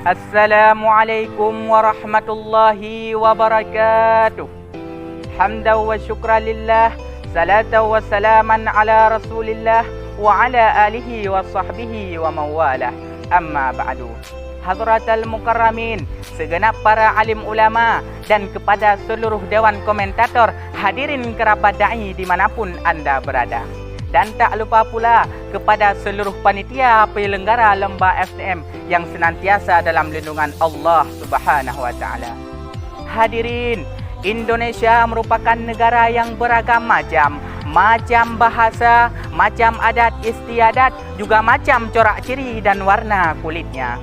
Assalamualaikum warahmatullahi wabarakatuh. Hamdan wa syukran lillah, salatan wa salaman ala rasulillah wa ala alihi wa sahbihi wa mawalah. Amma ba'du. Hadratal mukarramin, segenap para alim ulama dan kepada seluruh dewan komentator, hadirin kerabat da'i dimanapun anda berada. Dan tak lupa pula kepada seluruh panitia penyelenggara lomba FTM yang senantiasa dalam lindungan Allah Subhanahu wa taala. Hadirin, Indonesia merupakan negara yang beragam macam bahasa, macam adat istiadat, juga macam corak ciri dan warna kulitnya.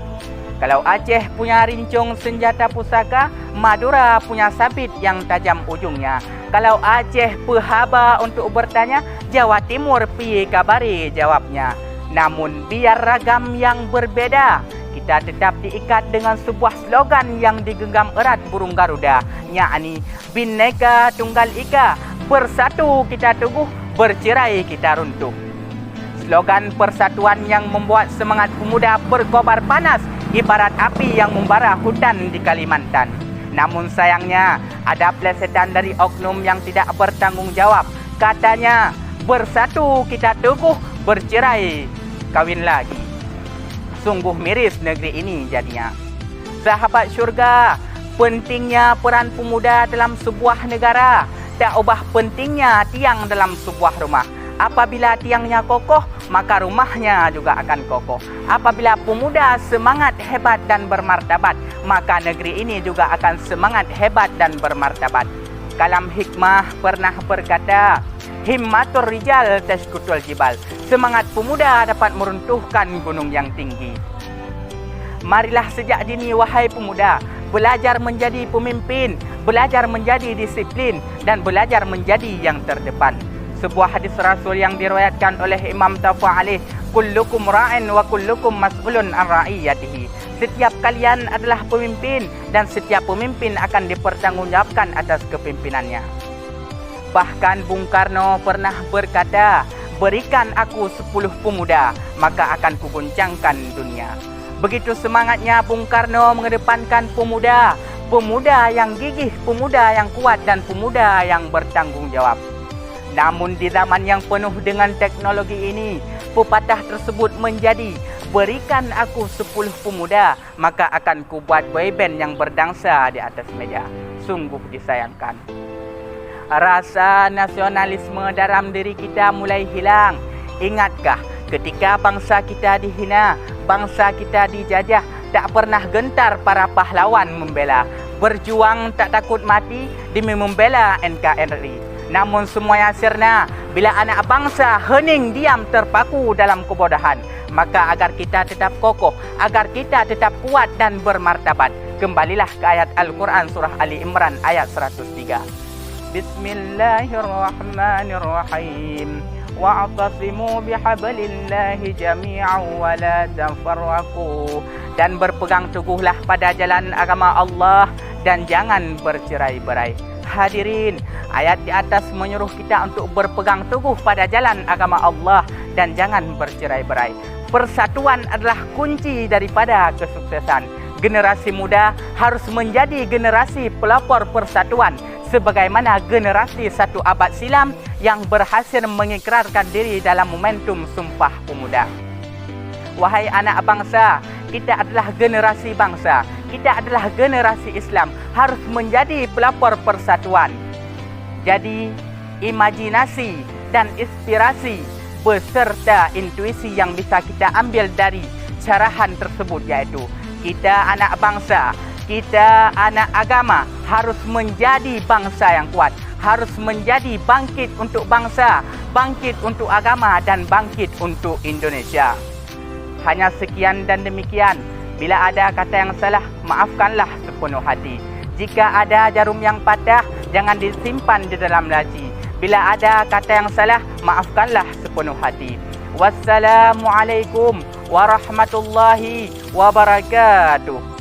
Kalau Aceh punya rincung senjata pusaka, Madura punya sabit yang tajam ujungnya. Kalau Aceh pehaba untuk bertanya, Jawa Timur pi kabari jawabnya. Namun biar ragam yang berbeda, kita tetap diikat dengan sebuah slogan yang digenggam erat burung Garuda, yakni Bhinneka Tunggal Ika, bersatu kita teguh, bercerai kita runtuh. Slogan persatuan yang membuat semangat pemuda berkobar panas, ibarat api yang membara hutan di Kalimantan. Namun sayangnya, ada plesetan dari oknum yang tidak bertanggung jawab. Katanya, bersatu kita teguh, bercerai kawin lagi. Sungguh miris negeri ini jadinya. Sahabat syurga, pentingnya peran pemuda dalam sebuah negara tak ubah pentingnya tiang dalam sebuah rumah. Apabila tiangnya kokoh, maka rumahnya juga akan kokoh. Apabila pemuda semangat hebat dan bermartabat, maka negeri ini juga akan semangat hebat dan bermartabat. Kalam hikmah pernah berkata, himmatur rijal taskutul jibal. Semangat pemuda dapat meruntuhkan gunung yang tinggi. Marilah sejak dini wahai pemuda, belajar menjadi pemimpin, belajar menjadi disiplin, dan belajar menjadi yang terdepan. Sebuah hadis Rasul yang diriwayatkan oleh Imam Tafa'alih, kullukum ra'in wa kullukum mas'ulun an ra'iyatihi. Setiap kalian adalah pemimpin dan setiap pemimpin akan dipertanggungjawabkan atas kepimpinannya. Bahkan Bung Karno pernah berkata, berikan aku 10 pemuda, maka akan kuguncangkan dunia. Begitu semangatnya Bung Karno mengedepankan pemuda, pemuda yang gigih, pemuda yang kuat, dan pemuda yang bertanggung jawab. Namun di zaman yang penuh dengan teknologi ini, pepatah tersebut menjadi, berikan aku 10 pemuda, maka akan kubuat boyband yang berdangsa di atas meja. Sungguh disayangkan. Rasa nasionalisme dalam diri kita mulai hilang. Ingatkah ketika bangsa kita dihina, bangsa kita dijajah, tak pernah gentar para pahlawan membela. Berjuang tak takut mati demi membela NKRI. Namun semuanya sirna bila anak bangsa hening diam terpaku dalam kebodohan. Maka agar kita tetap kokoh, agar kita tetap kuat dan bermartabat, kembalilah ke ayat Al-Quran surah Ali Imran ayat 103. Bismillahirrahmanirrahim. Wa'tasimu bihablillahi jami'an wa la tafarraqu. Dan berpegang teguhlah pada jalan agama Allah dan jangan bercerai-berai. Hadirin, ayat di atas menyuruh kita untuk berpegang teguh pada jalan agama Allah dan jangan bercerai-berai. Persatuan adalah kunci daripada kesuksesan. Generasi muda harus menjadi generasi pelopor persatuan, sebagaimana generasi 1 abad silam yang berhasil mengikrarkan diri dalam momentum Sumpah Pemuda. Wahai anak bangsa, kita adalah generasi bangsa, kita adalah generasi Islam, harus menjadi pelopor persatuan. Jadi, imajinasi dan inspirasi beserta intuisi yang bisa kita ambil dari carahan tersebut, yaitu kita anak bangsa, kita anak agama, harus menjadi bangsa yang kuat, harus menjadi bangkit untuk bangsa, bangkit untuk agama, dan bangkit untuk Indonesia. Hanya sekian dan demikian. Bila ada kata yang salah, maafkanlah sepenuh hati. Jika ada jarum yang patah, jangan disimpan di dalam laci. Bila ada kata yang salah, maafkanlah sepenuh hati. Wassalamualaikum warahmatullahi wabarakatuh.